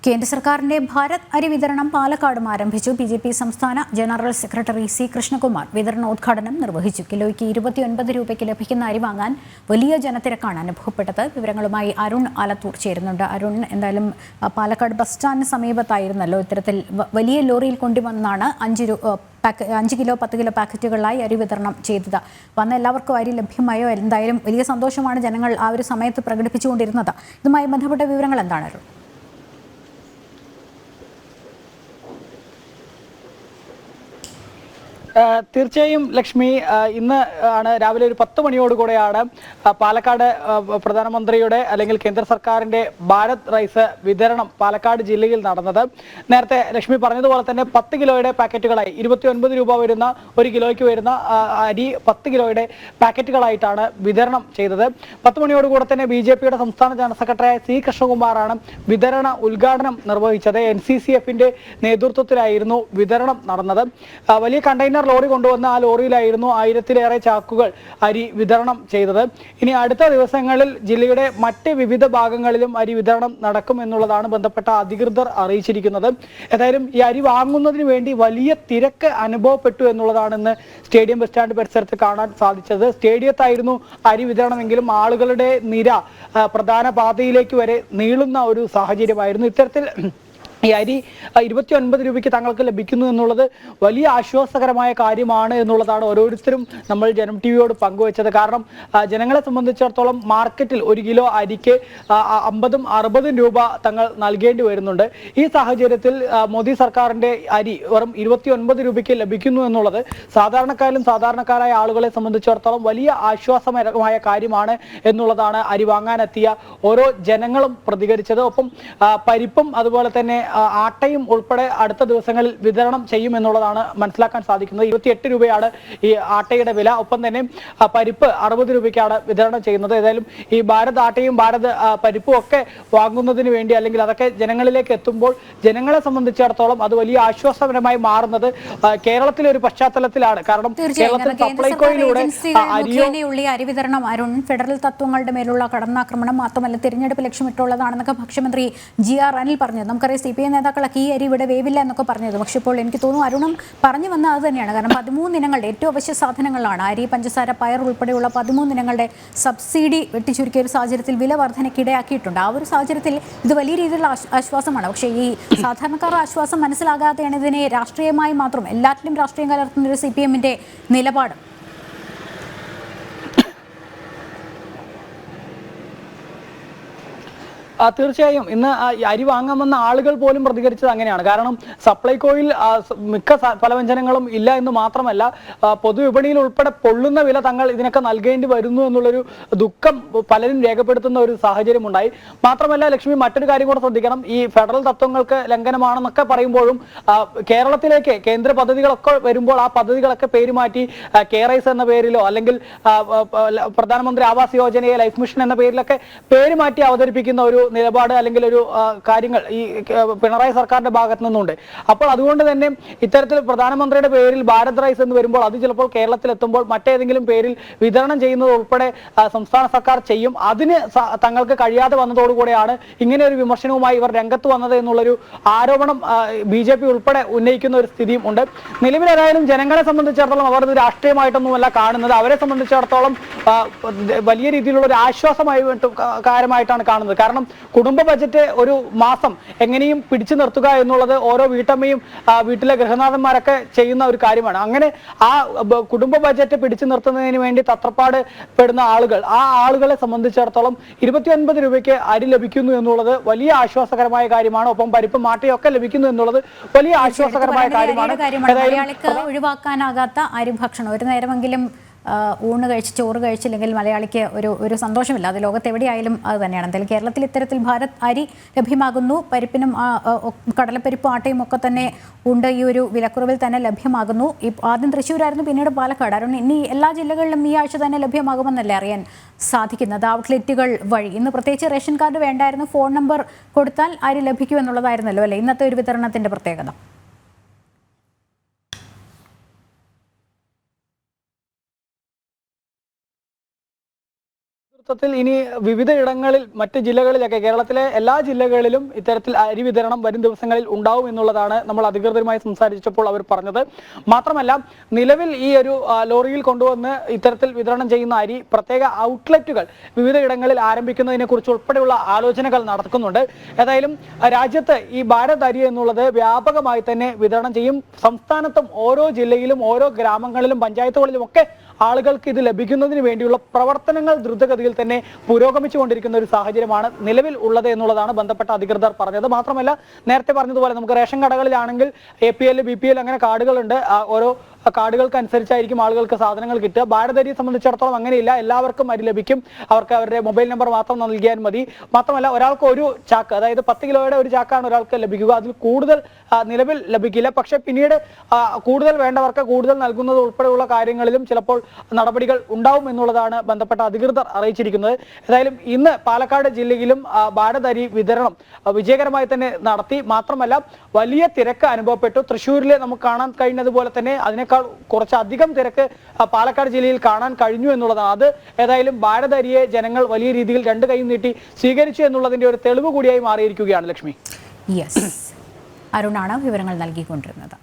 കേന്ദ്ര സർക്കാരിന്റെ ഭാരത് അരി വിതരണം പാലക്കാടും ആരംഭിച്ചു. ബിജെപി സംസ്ഥാന ജനറൽ സെക്രട്ടറി സി കൃഷ്ണകുമാർ വിതരണോദ്ഘാടനം നിർവഹിച്ചു. കിലോയ്ക്ക് 29 രൂപയ്ക്ക് ലഭിക്കുന്ന അരി വാങ്ങാൻ വലിയ ജനത്തിരക്കാണ് അനുഭവപ്പെട്ടത്. വിവരങ്ങളുമായി അരുൺ ആലത്തൂർ ചേരുന്നുണ്ട്. അരുൺ, എന്തായാലും പാലക്കാട് ബസ് സ്റ്റാൻഡിന് സമീപത്തായിരുന്നല്ലോ ഇത്തരത്തിൽ വലിയ ലോറിയിൽ കൊണ്ടുവന്നാണ് 5 കിലോ 10 കിലോ പാക്കറ്റുകളായി അരി വിതരണം ചെയ്തത്. വന്ന എല്ലാവർക്കും അരി ലഭ്യമായോ? എന്തായാലും വലിയ സന്തോഷമാണ് ജനങ്ങൾ ആ ഒരു സമയത്ത് പ്രകടിപ്പിച്ചുകൊണ്ടിരുന്നത്. ഇതുമായി ബന്ധപ്പെട്ട വിവരങ്ങൾ എന്താണ് അരുൺ? തീർച്ചയായും ലക്ഷ്മി, ഇന്ന് ആണ് രാവിലെ ഒരു 10 മണിയോടുകൂടെയാണ് പാലക്കാട് പ്രധാനമന്ത്രിയുടെ അല്ലെങ്കിൽ കേന്ദ്ര സർക്കാരിന്റെ ഭാരത് റൈസ് വിതരണം പാലക്കാട് ജില്ലയിൽ നടന്നത്. നേരത്തെ ലക്ഷ്മി പറഞ്ഞതുപോലെ തന്നെ 10 കിലോയുടെ പാക്കറ്റുകളായി 29 രൂപ വരുന്ന 1 കിലോയ്ക്ക് വരുന്ന അരി 10 കിലോയുടെ പാക്കറ്റുകളായിട്ടാണ് വിതരണം ചെയ്തത്. 10 മണിയോടുകൂടെ തന്നെ BJPയുടെ സംസ്ഥാന ജനറൽ സെക്രട്ടറിയായ സി കൃഷ്ണകുമാറാണ് വിതരണ ഉദ്ഘാടനം നിർവഹിച്ചത്. NCCFന്റെ നേതൃത്വത്തിലായിരുന്നു വിതരണം നടന്നത്. വലിയ കണ്ടെയ്നർ ലോറി കൊണ്ടുവന്ന ആ ലോറിയിലായിരുന്നു 1000-ലേറെ ചാക്കുകൾ അരി വിതരണം ചെയ്തത്. ഇനി അടുത്ത ദിവസങ്ങളിൽ ജില്ലയുടെ മറ്റ് വിവിധ ഭാഗങ്ങളിലും അരി വിതരണം നടക്കും എന്നുള്ളതാണ് ബന്ധപ്പെട്ട അധികൃതർ അറിയിച്ചിരിക്കുന്നത്. ഏതായാലും ഈ അരി വാങ്ങുന്നതിന് വേണ്ടി വലിയ തിരക്ക് അനുഭവപ്പെട്ടു എന്നുള്ളതാണ് ഇന്ന് സ്റ്റേഡിയം ബസ് സ്റ്റാൻഡ് പരിസരത്ത് കാണാൻ സാധിച്ചത്. സ്റ്റേഡിയത്തായിരുന്നു അരി വിതരണമെങ്കിലും ആളുകളുടെ നിര പ്രധാന പാതയിലേക്ക് വരെ നീളുന്ന ഒരു സാഹചര്യമായിരുന്നു. ഇത്തരത്തിൽ ഈ അരി 29 രൂപയ്ക്ക് തങ്ങൾക്ക് ലഭിക്കുന്നു എന്നുള്ളത് വലിയ ആശ്വാസകരമായ കാര്യമാണ് എന്നുള്ളതാണ് ഓരോരുത്തരും നമ്മൾ ജനം ടിവിയോട് പങ്കുവച്ചത്. കാരണം ജനങ്ങളെ സംബന്ധിച്ചിടത്തോളം മാർക്കറ്റിൽ 1 കിലോ അരിക്ക് 50-60 രൂപ തങ്ങൾ നൽകേണ്ടി വരുന്നുണ്ട്. ഈ സാഹചര്യത്തിൽ മോദി സർക്കാരിന്റെ അരി വെറും 29 രൂപയ്ക്ക് ലഭിക്കുന്നു എന്നുള്ളത് സാധാരണക്കാരായ ആളുകളെ സംബന്ധിച്ചിടത്തോളം വലിയ ആശ്വാസകരമായ കാര്യമാണ് എന്നുള്ളതാണ് അരി വാങ്ങാനെത്തിയ ഓരോ ജനങ്ങളും പ്രതികരിച്ചത്. ഒപ്പം പരിപ്പും അതുപോലെ തന്നെ ആട്ടയും ഉൾപ്പെടെ അടുത്ത ദിവസങ്ങളിൽ വിതരണം ചെയ്യുമെന്നുള്ളതാണ് മനസ്സിലാക്കാൻ സാധിക്കുന്നത്. 28 രൂപയാണ് ഈ ആട്ടയുടെ വില. ഒപ്പം തന്നെ പരിപ്പ് 60 രൂപയ്ക്കാണ് വിതരണം ചെയ്യുന്നത്. ഏതായാലും ഈ ഭാരത് ആട്ടയും ഭാരത് പരിപ്പും ഒക്കെ വാങ്ങുന്നതിന് വേണ്ടി അല്ലെങ്കിൽ അതൊക്കെ ജനങ്ങളിലേക്ക് എത്തുമ്പോൾ ജനങ്ങളെ സംബന്ധിച്ചിടത്തോളം അത് വലിയ ആശ്വാസകരമായി മാറുന്നത് കേരളത്തിലെ ഒരു പശ്ചാത്തലത്തിലാണ്. കാരണം കേരളത്തിൽ സപ്ലൈകോയിലൂടെ അരി വിതരണം അരുൺ ഫെഡറൽ തത്വങ്ങളുടെ മേലുള്ള കടന്നാക്രമണം മാത്രമല്ല തിരഞ്ഞെടുപ്പ് ലക്ഷ്യമിട്ടുള്ളതാണെന്നൊക്കെ ഭക്ഷ്യമന്ത്രി GR അനിൽ പറഞ്ഞത്. നമുക്കറിയാം CPI നേതാക്കളൊക്കെ ഈ അരി ഇവിടെ വേവില്ല എന്നൊക്കെ പറഞ്ഞത്. പക്ഷേ ഇപ്പോൾ എനിക്ക് തോന്നുന്നു അരുണും പറഞ്ഞു വന്ന അത് തന്നെയാണ്. കാരണം 13 ഇനങ്ങളുടെ ഏറ്റവും അവശ്യ സാധനങ്ങളാണ് അരി, പഞ്ചസാര, പയർ ഉൾപ്പെടെയുള്ള 13 ഇനങ്ങളുടെ സബ്സിഡി വെട്ടിച്ചുരുക്കിയ ഒരു സാഹചര്യത്തിൽ വില വർധനയ്ക്കിടയാക്കിയിട്ടുണ്ട്. ആ ഒരു സാഹചര്യത്തിൽ ഇത് വലിയ രീതിയിലുള്ള ആശ്വാസമാണ്. പക്ഷേ ഈ സാധാരണക്കാർ ആശ്വാസം മനസ്സിലാകാതെയാണ് ഇതിനെ രാഷ്ട്രീയമായി മാത്രം എല്ലാറ്റിലും രാഷ്ട്രീയം കലർത്തുന്ന ഒരു CPMന്റെ നിലപാട്. തീർച്ചയായും ഇന്ന് അരി വാങ്ങാമെന്ന ആളുകൾ പോലും പ്രതികരിച്ചത് അങ്ങനെയാണ്. കാരണം സപ്ലൈകോയിൽ മിക്ക പലവ്യഞ്ജനങ്ങളും ഇല്ല എന്ന് മാത്രമല്ല പൊതുവിപണിയിൽ ഉൾപ്പെടെ പൊള്ളുന്ന വില തങ്ങൾ ഇതിനൊക്കെ നൽകേണ്ടി വരുന്നു എന്നുള്ളൊരു ദുഃഖം പലരും രേഖപ്പെടുത്തുന്ന ഒരു സാഹചര്യം ഉണ്ടായി. മാത്രമല്ല ലക്ഷ്മി, മറ്റൊരു കാര്യം കൂടെ ശ്രദ്ധിക്കണം. ഈ ഫെഡറൽ തത്വങ്ങൾക്ക് ലംഘനമാണെന്നൊക്കെ പറയുമ്പോഴും കേരളത്തിലേക്ക് കേന്ദ്ര പദ്ധതികളൊക്കെ വരുമ്പോൾ ആ പദ്ധതികളൊക്കെ പേര് മാറ്റി കെയറൈസ് എന്ന പേരിലോ അല്ലെങ്കിൽ പ്രധാനമന്ത്രി ആവാസ് യോജനയെ ലൈഫ് മിഷൻ എന്ന പേരിലൊക്കെ പേര് മാറ്റി അവതരിപ്പിക്കുന്ന ഒരു നിലപാട് അല്ലെങ്കിൽ ഒരു കാര്യങ്ങൾ ഈ പിണറായി സർക്കാരിന്റെ ഭാഗത്തു നിന്നുണ്ട്. അപ്പോൾ അതുകൊണ്ട് തന്നെ ഇത്തരത്തിൽ പ്രധാനമന്ത്രിയുടെ പേരിൽ ഭാരത് റൈസ് എന്ന് വരുമ്പോൾ അത് ചിലപ്പോൾ കേരളത്തിൽ എത്തുമ്പോൾ മറ്റേതെങ്കിലും പേരിൽ വിതരണം ചെയ്യുന്നത് ഉൾപ്പെടെ സംസ്ഥാന സർക്കാർ ചെയ്യും. അതിന് തങ്ങൾക്ക് കഴിയാതെ വന്നതോടുകൂടെയാണ് ഇങ്ങനെ ഒരു വിമർശനവുമായി ഇവർ രംഗത്ത് വന്നത് എന്നുള്ളൊരു ആരോപണം BJP ഉൾപ്പെടെ ഉന്നയിക്കുന്ന ഒരു സ്ഥിതിയും ഉണ്ട്. നിലവിലേതായാലും ജനങ്ങളെ സംബന്ധിച്ചിടത്തോളം അവർ ഇത് രാഷ്ട്രീയമായിട്ടൊന്നുമല്ല കാണുന്നത്. അവരെ സംബന്ധിച്ചിടത്തോളം വലിയ രീതിയിലുള്ള ഒരു ആശ്വാസമായിട്ടാണ് കാണുന്നത്. കാരണം കുടുംബ ബജറ്റ് ഒരു മാസം എങ്ങനെയും പിടിച്ചു നിർത്തുക എന്നുള്ളത് ഓരോ വീട്ടമ്മയും വീട്ടിലെ ഗൃഹനാഥന്മാരൊക്കെ ചെയ്യുന്ന ഒരു കാര്യമാണ്. അങ്ങനെ ആ കുടുംബ ബജറ്റ് പിടിച്ചു നിർത്തുന്നതിന് വേണ്ടി തത്രപ്പാട് പെടുന്ന ആളുകൾ, ആ ആളുകളെ സംബന്ധിച്ചിടത്തോളം 29 രൂപയ്ക്ക് അരി ലഭിക്കുന്നു എന്നുള്ളത് വലിയ ആശ്വാസകരമായ കാര്യമാണ്. ഒപ്പം പരിപ്പ് മാട്ടയൊക്കെ ലഭിക്കുന്നു എന്നുള്ളത് വലിയ ആശ്വാസകരമായ കാര്യമാണ്. ഒഴിവാക്കാനാകാത്ത അരി ഭക്ഷണം ഒരു നേരമെങ്കിലും ഊണ് കഴിച്ച് ചോറ് കഴിച്ചില്ലെങ്കിൽ മലയാളിക്ക് ഒരു സന്തോഷമില്ല. അത് ലോകത്ത് എവിടെയായാലും അത് തന്നെയാണ്. എന്തായാലും കേരളത്തിൽ ഇത്തരത്തിൽ ഭാരത് അരി ലഭ്യമാകുന്നു. പരിപ്പിനും കടലപ്പരിപ്പും ആട്ടയും ഒക്കെ തന്നെ ഉണ്ട്. ഈ ഒരു വിലക്കുറവിൽ തന്നെ ലഭ്യമാകുന്നു. ആദ്യം തൃശ്ശൂരായിരുന്നു, പിന്നീട് പാലക്കാട്. അരുൺ, ഇനി എല്ലാ ജില്ലകളിലും ഈ ആഴ്ച തന്നെ ലഭ്യമാകുമെന്നല്ലേ അറിയാൻ സാധിക്കുന്നത് ഔട്ട്ലെറ്റുകൾ വഴി? ഇന്ന് പ്രത്യേകിച്ച് റേഷൻ കാർഡ് വേണ്ടായിരുന്നു, ഫോൺ നമ്പർ കൊടുത്താൽ അരി ലഭിക്കുമെന്നുള്ളതായിരുന്നല്ലോ അല്ലേ ഇന്നത്തെ ഒരു വിതരണത്തിന്റെ പ്രത്യേകത? നേതൃത്വത്തിൽ ഇനി വിവിധ ഇടങ്ങളിൽ മറ്റ് ജില്ലകളിലൊക്കെ കേരളത്തിലെ എല്ലാ ജില്ലകളിലും ഇത്തരത്തിൽ അരി വിതരണം വരും ദിവസങ്ങളിൽ ഉണ്ടാവും എന്നുള്ളതാണ് നമ്മൾ അധികൃതരുമായി സംസാരിച്ചപ്പോൾ അവർ പറഞ്ഞത്. മാത്രമല്ല നിലവിൽ ഈ ഒരു ലോറിയിൽ കൊണ്ടുവന്ന് ഇത്തരത്തിൽ വിതരണം ചെയ്യുന്ന അരി പ്രത്യേക ഔട്ട്ലെറ്റുകൾ വിവിധ ഇടങ്ങളിൽ ആരംഭിക്കുന്നതിനെ കുറിച്ച് ഉൾപ്പെടെയുള്ള ആലോചനകൾ നടക്കുന്നുണ്ട്. ഏതായാലും രാജ്യത്ത് ഈ ഭാരത് അരി എന്നുള്ളത് വ്യാപകമായി തന്നെ വിതരണം ചെയ്യും. സംസ്ഥാനത്തും ഓരോ ജില്ലയിലും ഓരോ ഗ്രാമങ്ങളിലും പഞ്ചായത്തുകളിലും ഒക്കെ ആളുകൾക്ക് ഇത് ലഭിക്കുന്നതിന് വേണ്ടിയുള്ള പ്രവർത്തനങ്ങൾ ദ്രുതഗതിയിൽ തന്നെ പുരോഗമിച്ചുകൊണ്ടിരിക്കുന്ന ഒരു സാഹചര്യമാണ് നിലവിൽ ഉള്ളത് എന്നുള്ളതാണ് ബന്ധപ്പെട്ട അധികൃതർ പറഞ്ഞത്. മാത്രമല്ല നേരത്തെ പറഞ്ഞതുപോലെ നമുക്ക് റേഷൻ കടകളിലാണെങ്കിൽ APL BPL അങ്ങനെ കാർഡുകളുണ്ട്. ഓരോ കാർഡുകൾക്ക് അനുസരിച്ചായിരിക്കും ആളുകൾക്ക് സാധനങ്ങൾ കിട്ടുക. ഭാരത് അരിയെ സംബന്ധിച്ചിടത്തോളം അങ്ങനെയില്ല. എല്ലാവർക്കും അരി ലഭിക്കും. അവർക്ക് അവരുടെ മൊബൈൽ നമ്പർ മാത്രം നൽകിയാൽ മതി. മാത്രമല്ല ഒരാൾക്ക് ഒരു ചാക്ക്, അതായത് 10 കിലോയുടെ ഒരു ചാക്കാണ് ഒരാൾക്ക് ലഭിക്കുക. അതിൽ കൂടുതൽ നിലവിൽ ലഭിക്കില്ല. പക്ഷെ പിന്നീട് കൂടുതൽ വേണ്ടവർക്ക് കൂടുതൽ നൽകുന്നത് ഉൾപ്പെടെയുള്ള കാര്യങ്ങളിലും ചിലപ്പോൾ നടപടികൾ ഉണ്ടാവും എന്നുള്ളതാണ് ബന്ധപ്പെട്ട അധികൃതർ അറിയിച്ചിരിക്കുന്നത്. ഏതായാലും ഇന്ന് പാലക്കാട് ജില്ലയിലും ഭാരത് അരി വിതരണം വിജയകരമായി തന്നെ നടത്തി. മാത്രമല്ല വലിയ തിരക്ക് അനുഭവപ്പെട്ടു. തൃശ്ശൂരിലെ നമുക്ക് കാണാൻ കഴിഞ്ഞതുപോലെ തന്നെ അതിനേക്കാൾ കുറച്ചധികം തിരക്ക് പാലക്കാട് ജില്ലയിൽ കാണാൻ കഴിഞ്ഞു എന്നുള്ളതാണ്. അത് ഏതായാലും ഭാരത് അരിയെ ജനങ്ങൾ വലിയ രീതിയിൽ രണ്ട് കൈയും നീട്ടി സ്വീകരിച്ചു എന്നുള്ളതിന്റെ ഒരു തെളിവ് കൂടിയായി മാറിയിരിക്കുകയാണ്. ലക്ഷ്മി, യെസ്, അരുണാണ് വിവരങ്ങൾ നൽകിക്കൊണ്ടിരുന്നത്.